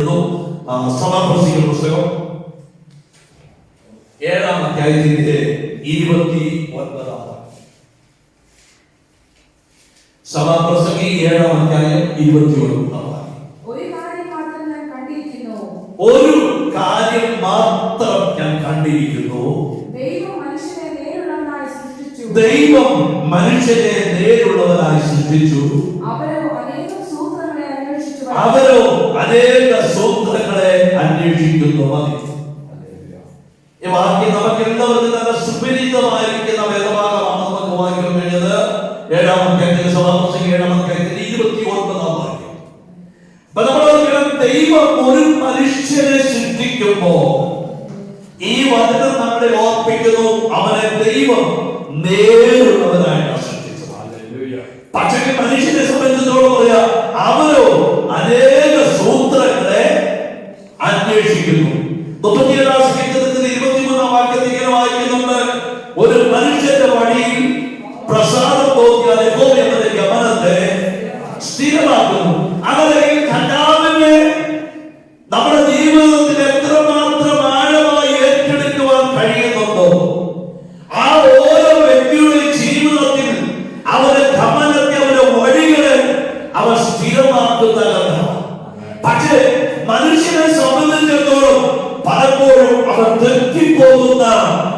സഭാപ്രസംഗ പുസ്തകം 7-ാം അധ്യായത്തിന്റെ 29-ാം സഭാപ്രസംഗി 7-ാം അധ്യായം 29-ാം ഒരു കാര്യം മാത്രം ഞാൻ കണ്ടിരിക്കുന്നു. ദൈവം മനുഷ്യനെ നേരുള്ളവനായി സൃഷ്ടിച്ചു. അവരോ അനേക സൂത്രങ്ങളെ അന്വേഷിക്കുന്നു. ഈ വാക്യം നമുക്ക് എല്ലാവർക്കും നല്ല സുപരിചിതമായിരിക്കുന്ന വേദഭാഗമാണ്. നമുക്ക് വായിക്കാൻ കഴിഞ്ഞത് 7-ാം അധ്യായത്തിന്റെ സഭാപ്രസംഗി 7-ാം അധ്യായത്തിന്റെ 29-ാം വാക്യം. അപ്പൊ നമ്മൾ ദൈവം ഒരു മനുഷ്യനെ സൃഷ്ടിക്കുമ്പോ ഈ വചനം നമ്മളെ ഓർപ്പിക്കുന്നു, അവനെ ദൈവം നേരുള്ളവനായിട്ടാണ് സൃഷ്ടിച്ചത്. പക്ഷേ മനുഷ്യനെ സംബന്ധിച്ചിടത്തോളം പറയാ, അവരോ അനേക സൂത്രങ്ങളെ അന്വേഷിക്കുന്നു. 37-ാം സങ്കീർത്തനത്തിന്റെ 23-ാം വാക്യത്തിൽ ഇങ്ങനെ വായിക്കുന്നുണ്ട്, ഒരു മനുഷ്യന്റെ വഴിയിൽ പ്രസാദം തോന്നിയാൽ യഹോവ അവന്റെ ഗമനത്തെ സ്ഥിരമാക്കുന്നു. അവരെ കർത്താവിനെ നമ്മുടെ ജീവിതത്തിൽ എത്രമാത്രം ആഴമായി ഏറ്റെടുക്കുവാൻ കഴിയുന്നുണ്ടോ, ആ ഓരോ വ്യക്തിയുടെ ജീവിതത്തിൽ അവരുടെ ഗമനത്തെ, അവരുടെ വഴികളെ അവർ സ്ഥിരമാക്കുന്നതാണ്. പക്ഷേ മനുഷ്യനെ സംബന്ധിച്ചിടത്തോളം പലപ്പോഴും അവർ തെറ്റിപ്പോകുന്ന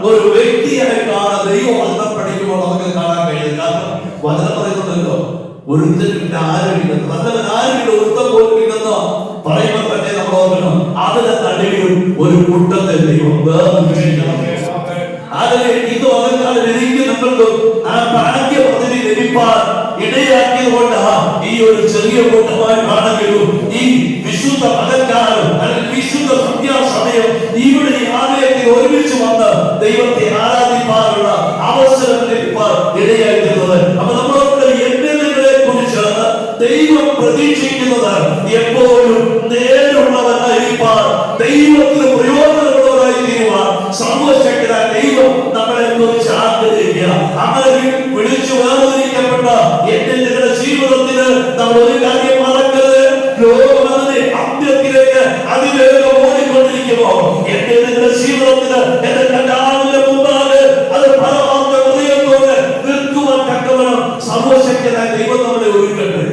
ഒരു വ്യക്തിയായിട്ടാണ് ദൈവം വചനം പഠിക്കുമ്പോൾ നമുക്ക് കാണാൻ കഴിയുന്നത്. കാരണം വചനം പറയുന്നുണ്ടല്ലോ, ഒരുത്തൻ ആരുമില്ലെന്ന്, നല്ലവൻ ആരുമില്ല, ഒരുത്തം പോലും ഇല്ലെന്ന് പറയുമ്പോൾ തന്നെ നമ്മൾ ഓർക്കണം, അതിന്റെ നടുവിലും ഒരു കൂട്ടത്തെ ദൈവം അതിനെ ഇത് അകത്താൽ എനിക്ക് നമ്മൾക്ക് ആ ഭാഗ്യ പദ്ധതി ലഭിപ്പാൻ ഇടയാക്കിയത് കൊണ്ട് ഈ ഒരു ചെറിയ കൂട്ടമായിട്ടാണെങ്കിലും ഈ വിശുദ്ധ മകക്കാലം അല്ലെങ്കിൽ വിശുദ്ധ സന്ധ്യാസമയം ഇവിടെ ഈ ആലയത്തിൽ ഒരുമിച്ച് വന്ന് ദൈവത്തെ ആരാധിപ്പാനുള്ള അവസരം ലഭിപ്പാൻ ഇടയാക്കുന്നത്. അപ്പൊ നമ്മളോട് എണ്ണങ്ങളെ കുറിച്ച് ദൈവം പ്രതീക്ഷിക്കുന്നത് എപ്പോഴും നേരുള്ളവരായിരിക്കാൻ, ദൈവത്തിന് പ്രയോജനമുള്ളവരായി തീരുവാൻ സർവശക്തനായ ദൈവം നമ്മളെ കുറിച്ച് ആഗ്രഹിക്കുക. അങ്ങനെ വിളിച്ചു വേർതിരിക്കപ്പെട്ട എന്റെ നിങ്ങളുടെ ജീവിതത്തിന് നമ്മൾ ഒരു കാര്യം മറക്കരുത്. ലോകം അതിന്റെ അന്ത്യത്തിലേക്ക് അതിവേഗം ഓടിക്കൊണ്ടിരിക്കുമോ എന്റെ നിങ്ങളുടെ ജീവിതത്തിന് എന്റെ കർത്താവിന്റെ മുമ്പാകെ അത് പരമാർത്ഥ ഹൃദയത്തോടെ നിൽക്കുവാൻ തക്കവണ്ണം സർവശക്തനായ ദൈവം നമ്മളെ ഒരുക്കട്ടെ.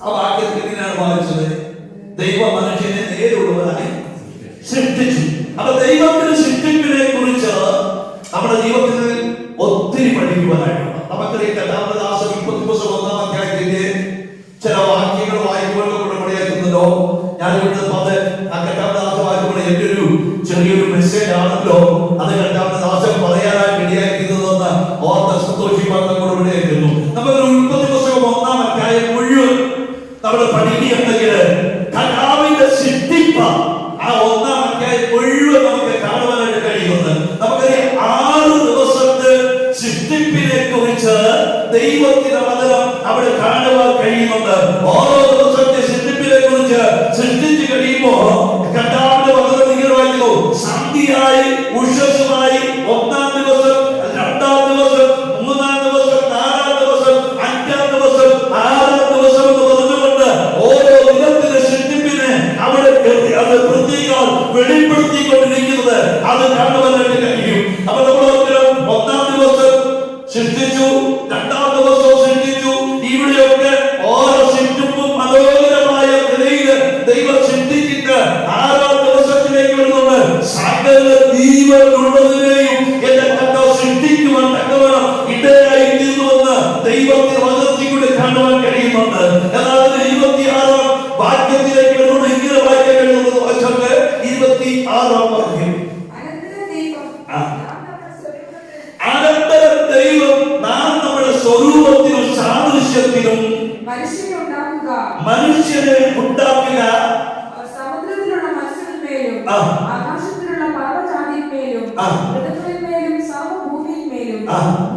ആ വാക്യത്തിൽ ഇങ്ങനെയാണ് വായിച്ചത്, ദൈവ മനുഷ്യനെ നേരുള്ളവനായി സൃഷ്ടിച്ചു. അപ്പൊ ദൈവത്തിന്റെ സൃഷ്ടിപ്പിനെ കുറിച്ച് നമ്മുടെ ജീവിതത്തിൽ ഒത്തിരി പഠിക്കുവാനായിട്ടുണ്ട്. നമുക്കറിയാം, കർത്താവിന്റെ ദാസൻ 21-ാം അധ്യായത്തിന്റെ ചില വാക്യങ്ങൾ വായിക്കുമ്പോൾ മണിയാക്കുന്നല്ലോ. ഞാൻ ഇവിടെ ആ കർത്താവിന്റെ ദാസൻ വായിക്കുമ്പോൾ എന്റെ ഒരു ചെറിയൊരു മെസ്സേജ് ആണല്ലോ അത് കർത്താവിന്റെ ദാസൻ പറയാനായിട്ട് ഇടയാക്കുന്നതെന്ന് ഓർത്ത് സന്തോഷിക്കാൻ നമ്മൾ ഇടയാക്കുന്നു. നമ്മളൊരു ഉൽപ്പത്തി പുസ്തകം 1-ാം അധ്യായം മുഴുവൻ നമ്മൾ പഠിക്കുകയാണെങ്കിൽ കർത്താവിന്റെ സൃഷ്ടിപ്പ് ആ 1-ാം അധ്യായം മുഴുവൻ നമുക്ക് കാണുവാനായിട്ട് കഴിയുന്നത്. നമുക്കറിയാം, 6 ദിവസത്തെ സൃഷ്ടിപ്പിനെ കുറിച്ച് ദൈവത്തിന്റെ വചനം അവിടെ കാണുവാൻ കഴിയുന്നുണ്ട്. ഓരോ ദിവസത്തെ സൃഷ്ടിപ്പിനെ കുറിച്ച് സൃഷ്ടിച്ചു കഴിയുമ്പോ കർത്താവിന്റെ വചനം ഇങ്ങനെ വായിക്കുന്നു, സന്ധ്യയായി ഉഷസ്സുമായി 1-ാം ദിവസം, 2-ാം ദിവസം, 3-ാം ദിവസം, 4-ാം ദിവസം, 5-ാം ദിവസം, 6-ാം ദിവസം എന്ന് പറഞ്ഞുകൊണ്ട് ഓരോ ദിനത്തിലെ സൃഷ്ടിപ്പിനെ അവിടെ അത് പ്രത്യേകം വെളിപ്പെടുത്തിക്കൊണ്ടിരിക്കുന്നത് അത് കാണുവാനായിട്ട് കഴിയും. അപ്പൊ നമ്മൾ 1-ാം ദിവസം സൃഷ്ടിച്ചു, 2-ാം ദിവസവും സൃഷ്ടിച്ചു. ഇവിടെയൊക്കെ ഓരോ സൃഷ്ടിപ്പും മനോഹരമായ നിലയിൽ ദൈവം സൃഷ്ടിച്ചിട്ട് 6-ാം ദിവസത്തിലേക്ക് വരുന്നുണ്ട്. സകല ജീവനുള്ളതിനെയും എന്റെ കർത്താവ് സൃഷ്ടിക്കുവാൻ തക്കവണ്ണം ഇടയായി തീർന്നുവെന്ന് ദൈവത്തിന്റെ വചനത്തിലൂടെ കാണുവാൻ കഴിയുന്നുണ്ട്. എന്നാൽ 26-ാം വാക്യത്തിലേക്ക് വരുന്നത് ഇങ്ങനെ വായിക്കാൻ കഴിയുന്നത് 26-ാം വാക്യം, അനന്തരം ദൈവം നാം നമ്മുടെ സ്വരൂപത്തിനും സാദൃശ്യത്തിനും മനുഷ്യനെ ഉണ്ടാക്കുക, സമുദ്രത്തിലുള്ള മത്സ്യത്തിന്മേലും ആകാശത്തിലുള്ള പർവ്വതജാതിയിന്മേലും മൃഗങ്ങളിന്മേലും സർവ്വഭൂമിയിന്മേലും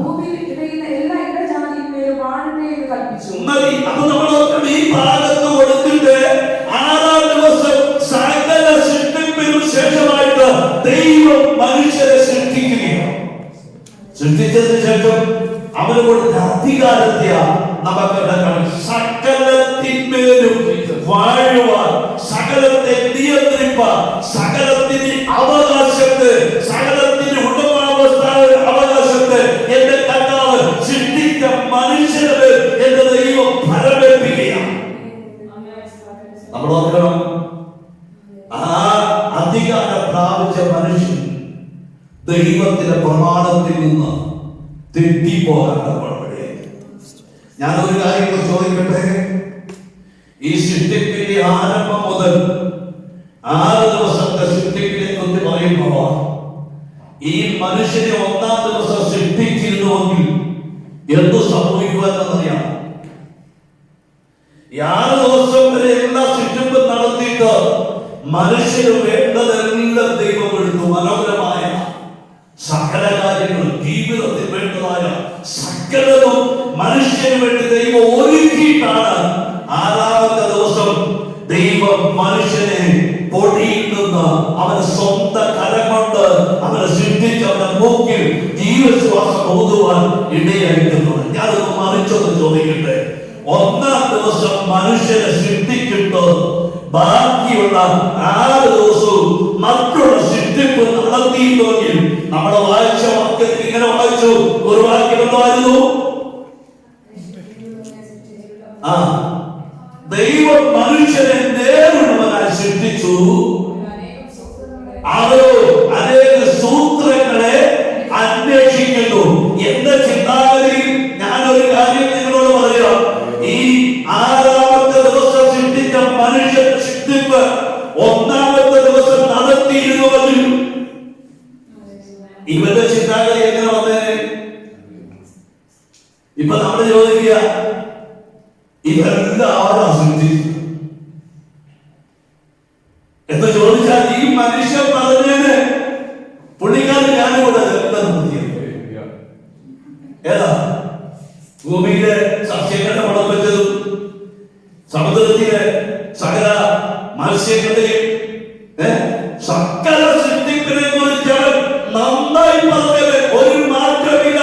ഭൂമിയിൽ ഇടയുന്ന എല്ലാ ഇടജാതിയിന്മേലും വാഴട്ടെ എന്ന് കൽപ്പിച്ചു. അപ്പൊ നമ്മൾ ഈ ഭാഗത്ത് കൊടുത്തിട്ട് 6-ാം ദിവസം സകല സൃഷ്ടിപ്പിനും ശേഷമായിട്ട് ദൈവം മനുഷ്യരെ സൃഷ്ടിക്കുകയാണ്. സൃഷ്ടിച്ചതിന് ശേഷം അവന് കൊടുത്ത അധികാരത്തെയാണ് നമുക്ക് സകലത്തിന്മേലും വാഴുവാൻ, സകല സകലത്തെ നിയന്ത്രിപ്പാൻ, സകലത്തിന്റെ അവകാശത്തെ, സകലത്തിന്റെ അവകാശത്തെ എന്റെ കർത്താവ് സൃഷ്ടിച്ച മനുഷ്യരെ എന്റെ ദൈവം ഫലമേൽപ്പിക്കുകയാണ്. നമ്മൾ ഓർക്കണം, ആ അധികാരം പ്രാപിച്ച മനുഷ്യൻ ദൈവത്തിന്റെ പ്രമാണത്തിൽ നിന്ന് തെറ്റിപ്പോകാൻ പാടില്ല. ഞാനൊരു കാര്യം ചോദിക്കട്ടെ, ഈ സൃഷ്ടിപ്പിന്റെ ആരംഭം മുതൽ 6 ദിവസത്തെ സൃഷ്ടിപ്പിനെ കുറിച്ച് പറയുമ്പോൾ ഈ മനുഷ്യനെ 1-ാം ദിവസം സൃഷ്ടിച്ചിരുന്നുവെങ്കിൽ എന്തു സംഭവിക്കുമെന്നറിയാം. 6 ദിവസം വരെ എല്ലാ സൃഷ്ടിപ്പും നടത്തിയിട്ട് മനുഷ്യന് വേണ്ടതെല്ലാം ദൈവം എടുത്തു. മനോഹരമായ സകല കാര്യങ്ങളും, ജീവിതത്തിൽ വേണ്ടതായ സകലതും മനുഷ്യന് വേണ്ടി ദൈവം ഒരുക്കിയിട്ടാണ് 6-ാമത്തെ ദിവസം ദൈവം മനുഷ്യനെ പൊടിയിൽ നിന്ന് അവന്റെ സ്വന്തം കരം കൊണ്ട് അവനെ സൃഷ്ടിച്ച് അവന്റെ മൂക്കിൽ ജീവശ്വാസം ഊതുവാൻ ഇടയായിട്ടുണ്ട്. ഞാനൊന്ന് മറിച്ചൊന്ന് ചോദിക്കട്ടെ, 1-ാം ദിവസം മനുഷ്യനെ സൃഷ്ടിച്ചിട്ട് ബാക്കിയുള്ള 6 ദിവസവും മറ്റുള്ള സൃഷ്ടിപ്പ് നടത്തിയിട്ടുണ്ടെങ്കിൽ നമ്മുടെ വായിച്ച വാക്യത്തിൽ ഇങ്ങനെ വായിച്ചു. ഒരു വാക്യം എന്തായിരുന്നു? ദൈവം മനുഷ്യനെ നേരിടുവാനായി സൃഷ്ടിച്ചു, അവരോ അനേക സൂത്രങ്ങളെ അന്വേഷിക്കുന്നു. എന്റെ ചിന്താഗതിയിൽ ഞാനൊരു കാര്യം നിങ്ങളോട് പറയാം. ഈ 6-ാമത്തെ ദിവസം സൃഷ്ടിച്ച മനുഷ്യൻ സൃഷ്ടിപ്പ് 1-ാമത്തെ ദിവസം നടത്തിയിരുന്നുവെങ്കിൽ ഇവന്റെ ചിന്താഗതി എങ്ങനെ വന്നേനെ? ഇപ്പൊ നമ്മൾ ചോദിക്കുക, ഇതെല്ലാം ആരാ സൃഷ്ടിച്ചത് എന്ന് ചോദിച്ചാൽ ഈ മനുഷ്യൻ പറഞ്ഞേനെ പുള്ളിക്കാരൻ ഞാനിവിടെ ഏതാ? ഭൂമിയിലെ സസ്യങ്ങളുടെ മുളപ്പിച്ചതും സമുദ്രത്തിലെ സകല മത്സ്യങ്ങളുടെയും സകല സൃഷ്ടിപ്പിനെ കുറിച്ച് നന്നായി പറഞ്ഞത് ഒരു മാറ്റമില്ല.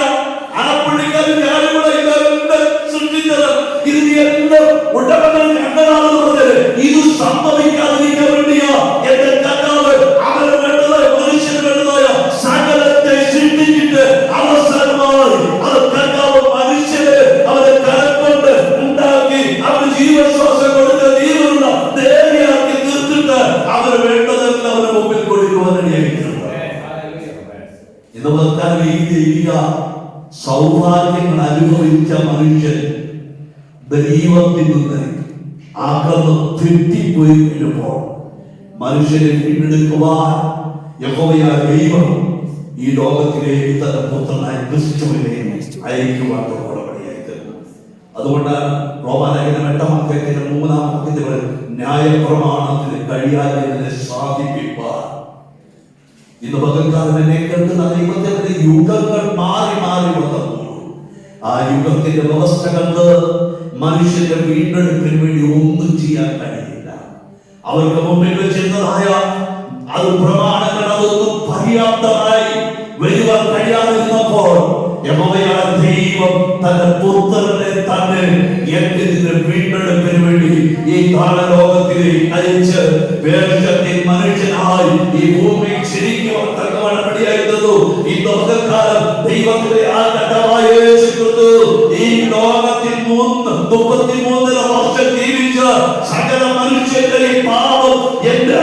ആ പുള്ളിക്കാരൻ ഞാനിവിടെ ഇതെല്ലാം സൃഷ്ടിച്ചത്, ഇത് എല്ലാം ഉടമകൾ ഞങ്ങളാണെന്ന് പറഞ്ഞത്. ഇത് സംഭവിക്കാതിരിക്കാൻ വേണ്ടിയാ എന്റെ കർത്താവ് അവന് വേണ്ടതായ മനുഷ്യന് വേണ്ടതായ സകലത്തെ സൃഷ്ടിച്ചിട്ട് അവസാനമായി അത് കർത്താവ് മനുഷ്യനെ അവന്റെ കരം കൊണ്ട് ഉണ്ടാക്കി അവന് ജീവശ്വാസം കൊടുത്ത് ജീവനുള്ള ദേവിയാക്കി തീർത്തിട്ട് അവന് വേണ്ടതെല്ലാം അവന് മുമ്പിൽ കൊടുക്കുവാൻ ഇടയായിട്ടുണ്ട്. ഇന്ന് വർത്താനം ഈ ദൈവിക സൗഭാഗ്യങ്ങൾ അനുഭവിച്ച മനുഷ്യൻ ദൈവത്തിൽ നിന്ന് അകന്ന് തെറ്റിപ്പോയി വീഴുമ്പോൾ മനുഷ്യനെ വീണ്ടെടുക്കുവാൻ യഹോവയായ ദൈവം ഈ ലോകത്തിലേക്ക് തന്റെ പുത്രനായ ക്രിസ്തുവിനെ അയക്കുവാൻ ഉടമ്പടിയായിരുന്നു. അതുകൊണ്ട് റോമാലേഖനം 8-ാം അധ്യായത്തിന്റെ 3-ാം വാക്യത്തിൽ ന്യായപ്രമാണത്തിന് കഴിയാത്തതിനെ സാധിപ്പിപ്പാൻ. ഇന്ന് പകൽക്കാലം എന്നെ കേൾക്കുന്ന ദൈവത്തിന്റെ യുഗങ്ങൾ മാറി മാറി വന്നപ്പോൾ ആ യുഗത്തിന്റെ വ്യവസ്ഥകൾക്ക് മനുഷ്യന്റെ വീണ്ടെടുപ്പിന് വേണ്ടി ഒന്നും ചെയ്യാൻ കഴിയില്ല. അവർക്ക് മുമ്പിൽ വെച്ചിരുന്നതായ അത് പ്രമാണങ്ങൾ അതൊന്നും പര്യാപ്തമായി വരുവാൻ കഴിയാതിരുന്നപ്പോൾ യഹോവയായ ദൈവം തന്റെ പുത്രനെ തന്നെ എന്തിന്റെ വീണ്ടെടുപ്പിന് വേണ്ടി ഈ കാലലോകത്തിലേക്ക് അയച്ച് വേഷത്തിൽ മനുഷ്യനായി ഈ ഭൂമിയിൽ ശരിക്കും തക്കവണ്ണം റെഡിയായിരുന്നു. ഈ ലോകകാലം ദൈവത്തിലെ ആ ഘട്ടമായ ഈ ലോകത്തിൽ 33 വർഷം ജീവിച്ച സകല മനുഷ്യരുടെ പാപം എന്റെ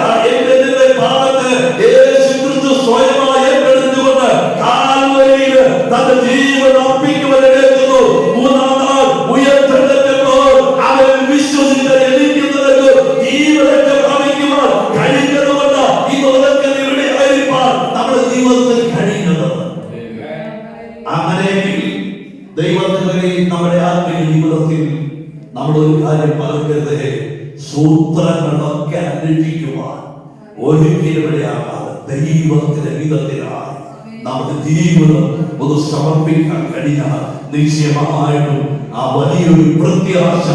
പാപത്തെ യേശു ക്രിസ്തു സ്വയമായി ഏറ്റെടുത്തുകൊണ്ട് കാൽവരിയിൽ തന്റെ ജീവൻ അർപ്പിക്കുവാനെടുക്കുന്നു. 3-ാം നാൾ ഉയർത്തെഴുന്നേറ്റപ്പോൾ അവൻ വിശ്വസിച്ച് ജനിക്കുന്നവർക്ക് ജീവനത്തെ പ്രാപിക്കുവാൻ കഴിയുന്നതുകൊണ്ട് ഈ ലോകത്തിൽ ഇവിടെ ആയിരിക്കാൻ നമ്മുടെ ജീവിതത്തിൽ കഴിയുന്നത്. അങ്ങനെയെങ്കിൽ ദൈവത്തിലെ നമ്മുടെ ആത്മീയ ജീവിതത്തിൽ നമ്മളൊരു കാര്യം മറക്കരുത്, സൂത്രങ്ങളൊക്കെ അന്വേഷിക്കുവാൻ ഒരിക്കലും ഇടയാകാതെ ദൈവത്തിന്റെ വിധത്തിലാണ് നമ്മുടെ ജീവിതം ഒന്ന് സമർപ്പിക്കാൻ കഴിഞ്ഞാൽ നിശ്ചയമായിട്ടും ആ വലിയൊരു പ്രത്യാശ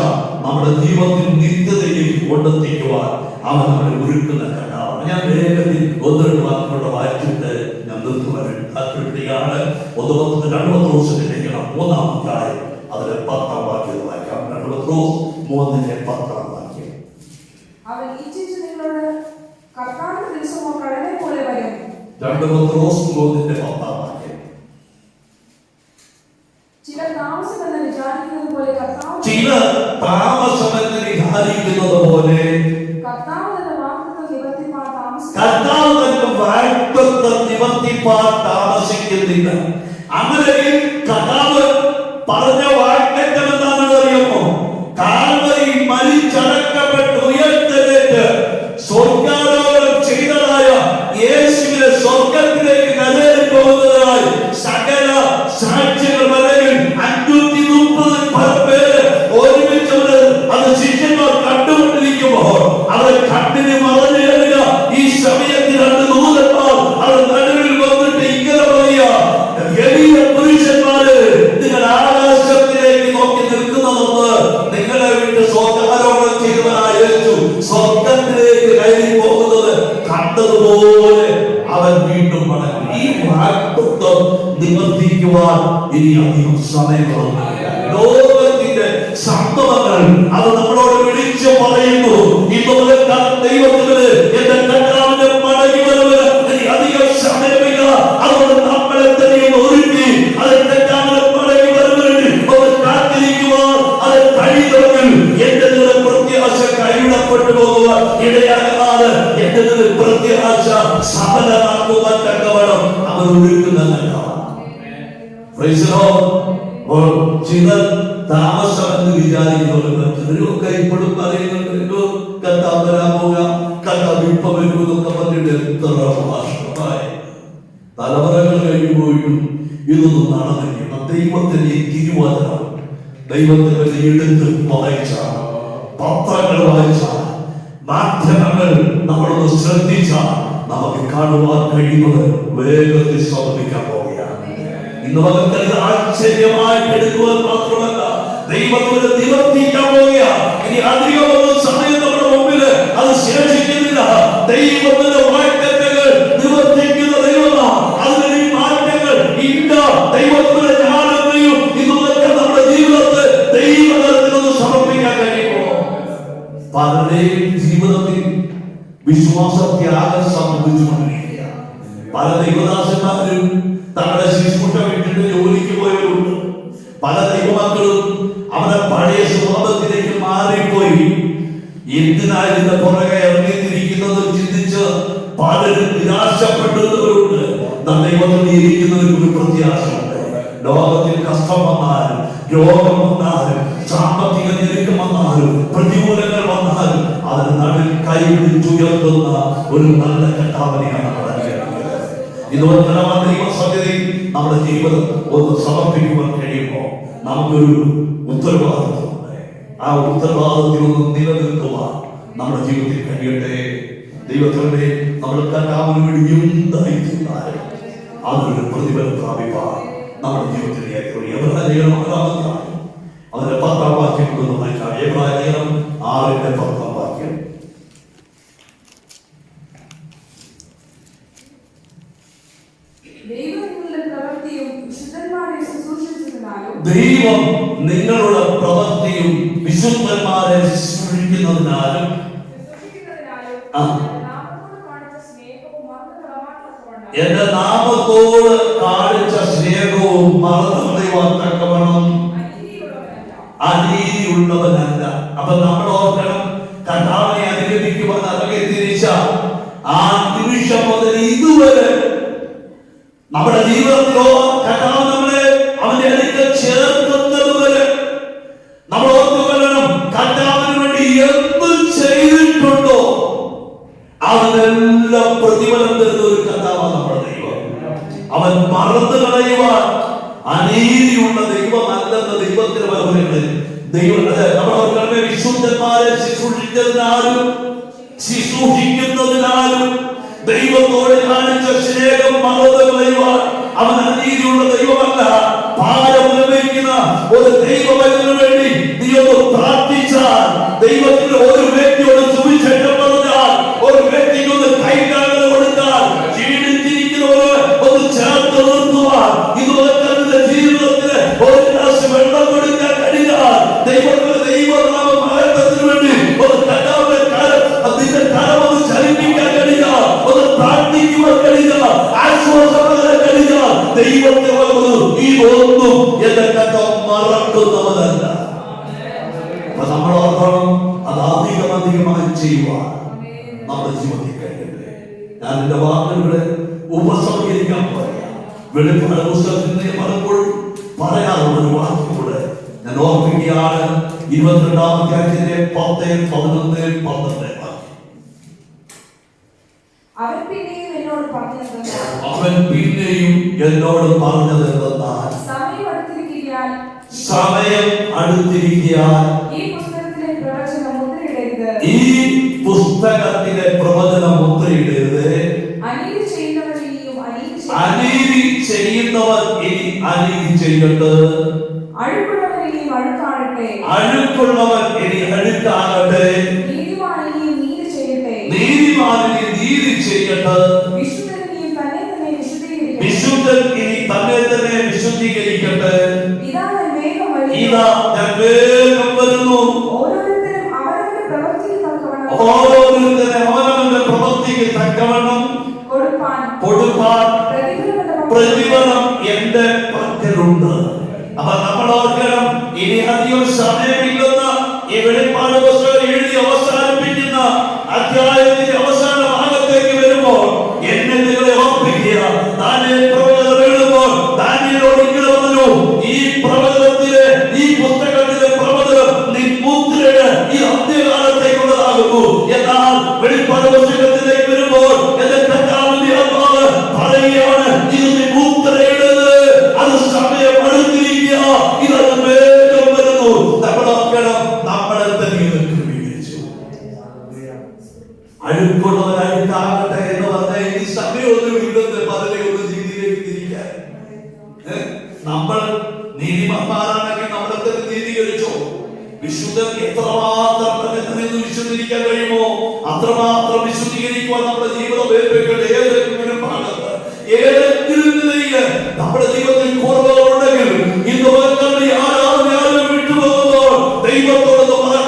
നമ്മുടെ ജീവിതത്തിൽ നിത്യതയിലേക്ക് കൊണ്ടെത്തിക്കുവാൻ അവൻ നമ്മളെ ഒരുക്കുന്ന കണ്ടാണ്. ഞാൻ വേഗത്തിൽ 1-2 വാക്കുകളുടെ വായിച്ചിട്ട് ഞാൻ നിർത്തുവാൻ താല്പര്യപ്പെടുകയാണ്. 1-2 ദിവസത്തിലേക്ക് 3-ാം അധ്യായം അതിലെ 10-ാം വാക്യം വായിക്കാം. 2 3:10 വാക്യം. അവൻ ഇച്ഛിച്ചു നിങ്ങളോട് 2 പത്രോസ് 3:10. ചിലർ താമസമെന്ന് വിചാരിക്കുന്നത് പോലെ കർത്താവ് തന്റെ വാഗ്ദത്തം നിവർത്തിപ്പാൻ താമസിക്കുന്നില്ല. അങ്ങനെ കർത്താവ് പറഞ്ഞ വാഗ്ദത്തം എന്താണെന്ന് അറിയുമോ? കാൽവരിയിൽ മരിച്ചടക്കപ്പെട്ട് ഉയർത്തെഴുന്നേറ്റ് സ്വർഗ്ഗാരോഹണം ചെയ്തതായ യേശുവിനെ സ്വർഗ്ഗത്തിലേക്ക് കയറി പോകുന്നതായി സകല സാക്ഷികൾ വരെയും 530 പേര് ഒരുമിച്ച് അത് ശിഷ്യന്മാർ കണ്ടുകൊണ്ടിരിക്കുമ്പോൾ അവർ കണ്ണിന് മറഞ്ഞു കയറുക. ഈ സമയത്ത് 2 ദൂതന്മാർ അവർ നടുവിൽ വന്നിട്ട് ഇങ്ങനെ പറയുക, വലിയ പുരുഷന്മാര്, നിങ്ങൾ ആകാശത്തിലേക്ക് നോക്കി നിൽക്കുന്നതെന്ന് നിങ്ങളെ വിട്ട് സ്വർഗ്ഗാരോഹണം ചെയ്തവനായ യേശു സ്വർഗ്ഗത്തിലേക്ക് കയറി പോകുന്നത് കണ്ടതുപോലെ അവൻ വീണ്ടും മടങ്ങി. ഈ വാഗ്ദത്തം നിവർത്തിക്കുവാൻ ഇനി അധികം സമയങ്ങളൊന്നുമില്ല. ലോകത്തിന്റെ സംഭവങ്ങൾ അത് നമ്മളോട് വിളിച്ചു പറയുന്നു. ഇതുപോലെ ദൈവത്തിന് എന്റെ കർത്താവിന്റെ മടങ്ങി വരവ് ഇനി അധികം സമയമില്ല. അതുകൊണ്ട് നമ്മളെ തന്നെ ഒരുക്കി അത് കർത്താവിന്റെ മടങ്ങി വരവിന് ഒന്ന് കാത്തിരിക്കുവാൻ അത് കഴിയുമെങ്കിൽ എന്റെ പ്രത്യാശ കൈവിടപ്പെട്ടു പോകുക ഇടയാകാതെ എന്റെ പ്രത്യാശ സഫലമാക്കുവാൻ തക്കവണ്ണം അവർ ഒരുക്കുന്നതല്ല. ചിലർ താമസമെന്ന് വിചാരിക്കുന്നുണ്ട്. ചിലരൊക്കെ ഇപ്പോഴും പറയുന്നുണ്ട്, കർത്താവ് വരാൻ പോകാം, കർത്താവ് ഇപ്പൊ വരും എന്നൊക്കെ പറഞ്ഞിട്ട് എത്ര വർഷമായി തലമുറകൾ കഴിഞ്ഞു പോയിട്ടും ഇതൊന്നും നടന്നില്ല. ദൈവത്തിന്റെ തിരുവചനം, ദൈവത്തിന്റെ എടുത്ത് വായിച്ച പത്രങ്ങൾ വായിച്ച മാധ്യമങ്ങൾ നമ്മളൊന്ന് ശ്രദ്ധിച്ച നമുക്ക് കാണുവാൻ കഴിയുന്നത് വേഗത്തിൽ സംഭവിക്കാൻ പോവുകയാണ്. ഇന്ന് നമുക്ക് ആശ്ചര്യമായിട്ട് എടുക്കുവാൻ മാത്രമല്ല, ദൈവത്തോട് നിവർത്തിക്കാൻ പോവുകയാണ്. ഇനി അധികമൊന്നും സമയം നമ്മുടെ മുമ്പിൽ അത് ശേഷിക്കുന്നില്ല. ദൈവത്തിന്റെ വാഗ്ദത്തങ്ങൾ നിവർത്തിക്കുന്ന ദൈവമാണ്. അതിന് മാറ്റങ്ങൾ ഇല്ല. ദൈവത്തിന്റെ ജ്ഞാനത്തെയും ഇതൊക്കെ നമ്മുടെ ജീവിതത്തെ ദൈവത്തിന് സമർപ്പിക്കാൻ കഴിയുമോ? പലരുടെയും ജീവിതത്തിൽ വിശ്വാസത്യാഗം സംഭവിച്ചുകൊണ്ടിരിക്കുക. പല ദൈവദാസന്മാരും തങ്ങളുടെ ശുശ്രൂഷ വിട്ടിട്ട് ജോലിക്ക് പോയവരുണ്ട്. പല ദൈവമക്കളും അവരുടെ പഴയ സ്വഭാവത്തിലേക്ക് മാറിപ്പോയി. എന്തിനാണ് ഇതിന്റെ പുറകെ ഇറങ്ങിത്തിരിക്കുന്നത് ചിന്തിച്ച് പലരും നിരാശപ്പെട്ടവരുണ്ട്. ദൈവത്തിൽ ഇരിക്കുന്നവർക്ക് ഒരു പ്രത്യാശയുണ്ട്. ലോകത്തിൽ കഷ്ടം വന്നാലും രോഗം വന്നാലും സാമ്പത്തിക ഞെരുക്കം വന്നാലും പ്രതികൂലങ്ങൾ വന്നാലും അതിന് നടുവിൽ കൈപിടിച്ചുയർത്തുന്ന ഒരു നല്ല കർത്താവിനെയാണ് നമ്മൾ അനുകരിക്കുന്നത്. ഇതുപോലെ ദൈവസത്യതയിൽ നമ്മുടെ ജീവിതം ഒന്ന് സമർപ്പിക്കുവാൻ കഴിയുമ്പോൾ നമുക്കൊരു ഉത്തരവാദിത്വമുണ്ട്. ആ ഉത്തരവാദിത്വത്തിൽ ഒന്ന് നിലനിൽക്കുവാൻ നമ്മുടെ ജീവിതത്തിൽ കഴിയട്ടെ. ദൈവത്തിന്റെ നമ്മുടെ കർത്താവിന് വേണ്ടി എന്തായി ചെയ്താലും അതിനൊരു പ്രതിഫലം പ്രാപിപ്പാൻ നമ്മുടെ ജീവിതത്തിലേക്ക് എബ്രായലേഖനം 6 അതിന്റെ 10 വാക്യം ഒന്ന് വായിക്കാം. എബ്രായലേഖനം 6:10. ദൈവം നിങ്ങളുടെ പ്രവൃത്തിയും വിശുദ്ധന്മാരെ ശുശ്രൂഷിക്കുന്നതിനാലും എന്റെ നാമത്തോട് കാണിച്ച സ്നേഹവും മറന്നുകളയുവാൻ തക്കവണ്ണം അനീതിയുള്ളവനല്ല. അപ്പൊ നമ്മൾ ഓർക്കണം, കർത്താവിനെ അനുഗമിക്കുവാൻ ഇറങ്ങി തിരിച്ച ആ നിമിഷം മുതൽ ഇതുവരെ നമ്മുടെ ജീവിതത്തിലോ കർത്താവ് നമ്മളെ അവന്റെ അടുക്കൽ ചേർക്കുന്നത് വരെ നമ്മൾ ഓർത്തുകൊള്ളണം, കർത്താവിന് വേണ്ടി എന്ത് ചെയ്തിട്ടുണ്ടോ അതിനെല്ലാം പ്രതിഫലം തരുന്ന ഒരു കർത്താവാണ് നമ്മുടെ ദൈവം. അവൻ മറന്നു കളയുവാൻ അനീതിയുള്ള ദൈവമല്ലെന്ന ദൈവത്തിന് പറയുന്നത്. ദൈവം നമ്മുടെ വിശുദ്ധന്മാരെ ശുശ്രൂഷിക്കുന്നതിനാലും ദൈവത്തോട് കാണിച്ച സ്നേഹം മറന്നു കളയുവാൻ അവൻ അനീതിയുള്ള ദൈവമല്ല. ഭാരം നിർവഹിക്കുന്ന ഒരു ദൈവത്തിന് വേണ്ടി നീ ഒന്ന് പ്രാർത്ഥിച്ചാൽ, ദൈവത്തിന് ഒരു വ്യക്തിയോട് സുവിശേഷം പറഞ്ഞാൽ, ഒരു വ്യക്തിക്ക് ഒന്ന് കൈകാലുകൾ കൊടുത്താൽ, ജീവിച്ചിരിക്കുന്നവരെ ഒന്ന് ചേർത്ത് നിർത്തുവാൻ, ഇതുപോലെ തന്നെ ജീവിതത്തിന് ഒരു ഗ്ലാസ് വെള്ളം കൊടുക്കാൻ കഴിഞ്ഞാൽ, ദൈവത്തിന് ദൈവനാമത്തിന് വേണ്ടി ഒരു കർത്താവിന്റെ കരം അതിന്റെ കരം ഒന്ന് ചലിപ്പിക്കാൻ കഴിയുക, ഒന്ന് പ്രാർത്ഥിക്കുവാൻ കഴിയുക, നമ്മുടെ ജീവിതത്തിൽ കഴിയട്ടെ. ഞാൻ എന്റെ വാക്കുകളെ ഉപസംഹരിക്കാൻ പറയാം. വെളിപ്പാട് പുസ്തകത്തിൽ പലപ്പോഴും പറയാറുള്ള ഒരു വാക്കുകൂടെ ഞാൻ ഓർമ്മിക്കുകയാണ്. 22-ാമത്തെ അധ്യായത്തിന്റെ 10, 11, 12 അവൻ പിന്നെയും എന്നോട് പറഞ്ഞതെന്നാൽ സമയം അടുത്തിരിക്കാൻ ഈ പുസ്തകത്തിലെ പ്രവചനം മുദ്രയിടരുത്. അനീതി ചെയ്യുന്നവർ ഇനി അനീതി ചെയ്യട്ടെ, അഴുക്കുള്ളവർ ഇനി അഴുക്കാകട്ടെ, നീതിമാനിനി നീതി ചെയ്യട്ടെ, വിശുദ്ധൻ ഇനി തന്നെ തന്നെ വിശുദ്ധീകരിക്കട്ടെ. ഇതാ ഞാൻ വേഗം വരുന്നു. ഓരോരുത്തരും അവനവന്റെ പ്രവൃത്തിക്ക് തക്കവണ്ണം കൊടുപ്പാൻ പ്രതിഫലം എന്റെ പക്കലുണ്ട്. അപ്പൊ നമ്മൾ ഓർക്കണം, ഇനി അധികം സമയമില്ലെന്ന് ഈ വെളിപ്പാട് പുസ്തകം എഴുതി അവസാനിപ്പിക്കുന്ന അധ്യായത്തിന്റെ അവസാന ഭാഗത്തേക്ക് വരുമ്പോൾ എന്നെ നിങ്ങളെ ഓർപ്പിക്കുക. ദാനിയേൽ പ്രവചനം എഴുതുമ്പോൾ ദാനിയേലോട് ഇങ്ങനെ പറഞ്ഞു, ഈ പ്രവചനത്തിലെ ഈ പുസ്തകത്തിലെ പ്രവചനം നീ മുദ്രയുടെ ഈ അന്ത്യകാലത്തേക്കുള്ളതാകുന്നു. എന്നാൽ വെളിപ്പാട് പുസ്തകത്തിലേക്ക് വരുമ്പോൾ എന്റെ കർത്താവിന്റെ ആത്മാവ് പറയുകയാണ്, ഇത് നീ മുദ്രയിടരുത്, അത് സമയം അടുത്തിരിക്കുക, ഇതത് വേഗം വരുന്നു. നമ്മളൊക്കണം നമ്മളെ തന്നെ ക്രമീകരിച്ചു. അഴുക്കുള്ളവരായിട്ടാകട്ടെ എന്ന് പറഞ്ഞാൽ ഈ സമയമൊന്നും ഇല്ലെന്ന് പലരെയൊന്നും രീതിയിലേക്ക് തിരിക്കാൻ. നമ്മൾ നീതിമാന്മാരാണെങ്കിൽ നമ്മളെ തന്നെ നീതീകരിച്ചോ. വിശുദ്ധൻ എത്രമാത്രം തന്നെ വിശുദ്ധീകരിക്കാൻ കഴിയുമോ അത്രമാത്രം വിശുദ്ധീകരിക്കുവാൻ നമ്മുടെ ജീവിതം ഏൽപ്പിക്കട്ടെ. ഏതെങ്കിലും ഭാഗത്ത് ഏതെങ്കിലും നിലയില് നമ്മുടെ ജീവിതത്തിൽ കുറവുകളുണ്ടെങ്കിൽ ഇന്ന് ആരും വിട്ടുപോകുമ്പോൾ ദൈവത്തോട്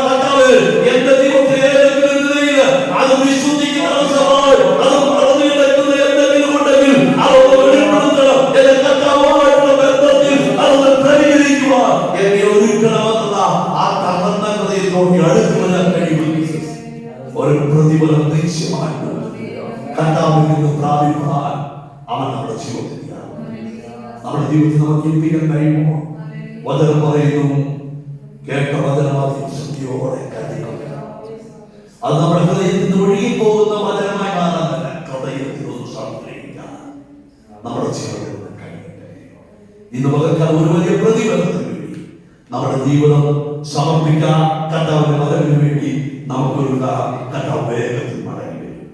കർത്താവ് എന്റെ ജീവിതത്തിൽ ഏതെങ്കിലും നിലയില് അത് വിശുദ്ധിക്കുന്ന അവസരമായി അത് പറഞ്ഞു കിടക്കുന്ന എന്തെങ്കിലും ഉണ്ടെങ്കിൽ അതൊന്ന് വെളിപ്പെടുത്തണം. എന്റെ കർത്താവുമായിട്ടുള്ള ബന്ധത്തിൽ അതൊന്ന് പരിഹരിക്കുവാൻ എന്നെ ഒരുക്കണമെന്ന ആ തകർന്ന ഹൃദയം നോക്കി അടുത്ത് വരാൻ കഴിയുമെങ്കിൽ ഒരു പ്രതിഫലം നിശ്ചയമായിട്ട് കർത്താവിൽ നിന്ന് പ്രാപിപ്പാൻ അവൻ നമ്മുടെ ജീവിതത്തിൽ നമ്മുടെ ജീവിതത്തിൽ നമുക്ക് ഏൽപ്പിക്കാൻ കഴിയുമോ? വചനം പറയുന്നു, കേട്ട വചനമാദ്യം ശക്തിയോടെ കരുതുക. അത് നമ്മുടെ ഹൃദയത്തിൽ നിന്ന് ഒഴുകി പോകുന്ന വചനമായി മാറാനല്ല, ഹൃദയത്തിൽ ഒന്ന് സംഗ്രഹിക്കാൻ നമ്മുടെ ജീവിതത്തിൽ കഴിയട്ടെ. ഇന്ന് പകർക്കാൻ ഒരു വലിയ പ്രതിഫലത്തിന് വേണ്ടി നമ്മുടെ ജീവിതം സമർപ്പിക്കാൻ കർത്താവിന്റെ വചനത്തിന് വേണ്ടി നമുക്കൊരു കർത്താവ് വേഗത്തിൽ മടങ്ങി വരും.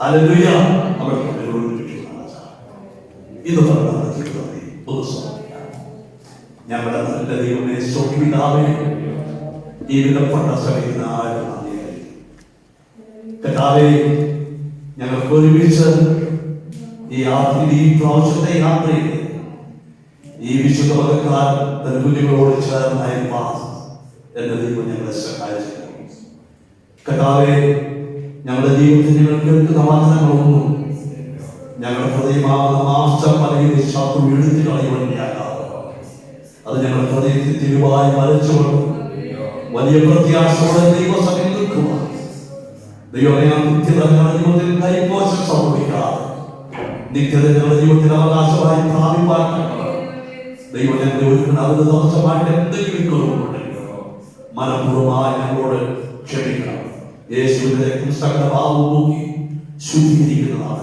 ഹല്ലേലൂയ. നമ്മുടെ ഇത് പറഞ്ഞ ജീവിതത്തെ ഒന്ന് സമർപ്പിക്കാം. ഞങ്ങളുടെ നല്ല ദൈവമേ, സ്വർഗ്ഗപിതാവേ, ഈ വിലപ്പെട്ട സമയത്തിന് ആരും കർത്താവേ, ഞങ്ങൾക്ക് ഒരുമിച്ച് ഈ പ്രാവശ്യത്തെ യാത്രയിൽ ഈ വിശുദ്ധ പകർക്കാരൻ തന്റെ കുഞ്ഞുങ്ങളോട് ചേർന്നായിരുന്ന എന്റെ ദൈവം ഞങ്ങളെ സഹായിച്ചു. കർത്താവേ, ഞങ്ങളുടെ ജീവിതത്തിൽ ഞങ്ങൾ കേൾക്കുന്ന വാചനങ്ങളൊന്നും ഞങ്ങളുടെ ഹൃദയമാകുന്ന മാംസം അല്ലെങ്കിൽ ശത്രു എടുത്തു കളയുവാനാകാതെ അത് ഞങ്ങളുടെ ഹൃദയത്തിൽ തിരുവായി വരച്ചുകൊണ്ട് വലിയ പ്രത്യാശയോടെ ദൈവസഭയിൽ നിൽക്കുക. ദൈവമേ, നിത്യത ഞങ്ങളുടെ ജീവിതത്തിൽ കൈമോശം സംഭവിക്കാതെ നിത്യത ഞങ്ങളുടെ ജീവിതത്തിൽ അവകാശമായി പ്രാപിപ്പാൻ ദൈവം ഞങ്ങളുടെ ഒരുക്കുന്ന അതിന് തടസ്സമായിട്ട് എന്തെങ്കിലും കുറവുണ്ടെങ്കിൽ മനഃപൂർവ്വമായി ഞങ്ങളോട് ക്ഷമിക്കണം. യേശുവിന്റെ രക്തം സകല പാപവും പോക്കി ശുദ്ധീകരിക്കുന്നതാണ്.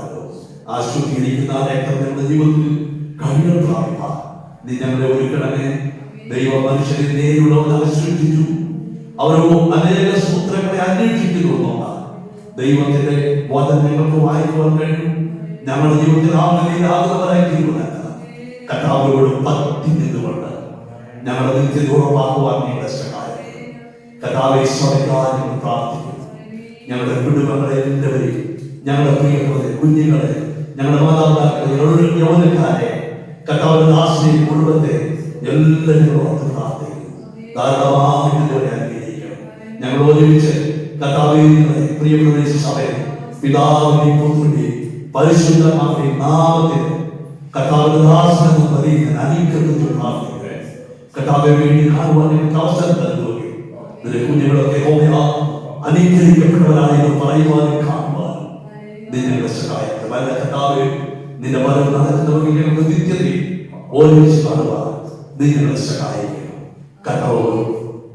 ആ ശുദ്ധീകരിക്കുന്ന രക്തം ഞങ്ങളുടെ ജീവിതത്തിൽ കഴിവ് പ്രാപിപ്പാൻ നീ ഞങ്ങളെ ഒരുക്കണമേ. ദൈവ മനുഷ്യരെ നേരിടുള്ളവരെ സൃഷ്ടിച്ചു, അവരോ അനേക സൂത്രങ്ങളെ അന്വേഷിക്കുന്നുണ്ട്. ദൈവത്തിന്റെ വചനം ഞങ്ങൾക്ക് വായിക്കുവാൻ കഴിയും. ഞങ്ങളുടെ ജീവിതത്തിൽ ആ നിലയിൽ ആകുന്നവരായി തീരുമാനം കർത്താവിനോട് പറ്റി നിന്നുകൊണ്ട് ഞങ്ങളുടെ നിത്യത ഉറപ്പാക്കുവാൻ നിങ്ങളെ സഹായം. കർത്താവെ, സഭക്കാരും പ്രാർത്ഥിക്കും. ഞങ്ങളുടെ കുടുംബങ്ങളെ എല്ലാവരെയും, ഞങ്ങളുടെ പ്രിയപ്പെട്ട കുഞ്ഞുങ്ങളെ, ഞങ്ങളുടെ മാതാപിതാക്കളെ, യൗവനക്കാരെ, കർത്താവിന്റെ ആശ്രയ കുടുംബത്തെ എല്ലാവരും ഓർത്ത് പ്രാർത്ഥിക്കും. ധാരാളമായി അനുഗ്രഹിക്കണം. ഞങ്ങൾ ഒരുമിച്ച് കർത്താവേ, പ്രിയപ്പെട്ട സഭയെ പിതാവിന്റെയും പുത്രന്റെയും പരിശുദ്ധമാക്കിയ നാമത്തിൽ കർത്താവിന്റെ ദാസനെന്ന് പറയുന്ന അനുഗ്രഹത്തിൽ പ്രാർത്ഥിക്കുക. കർത്താവിനെ വേണ്ടി കാണുവാൻ അവസരം നൽകുകയും കുഞ്ഞുങ്ങളൊക്കെ അനുഗ്രഹിക്കപ്പെട്ടവരാണെന്ന് പറയുവാനും കാണുവാനും നിങ്ങളുടെ സഹായത്തെ വല്ല കർത്താവേ, നിന്റെ വരം നടക്കുന്നവർക്ക് ഞങ്ങൾക്ക് നിത്യതയും ഓരോച്ച് കാണുവാൻ നിങ്ങളെ സഹായിക്കണം. കർത്താവ്,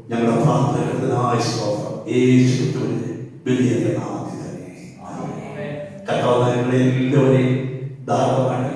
ഞങ്ങളുടെ പ്രാർത്ഥനകൾക്കായി സ്തോത്രം. യേശുവിന്റെ വലിയ നാമത്തിൽ തന്നെ. കർത്താവ്, ഞങ്ങളെ എല്ലാവരെയും ധാരാളമായി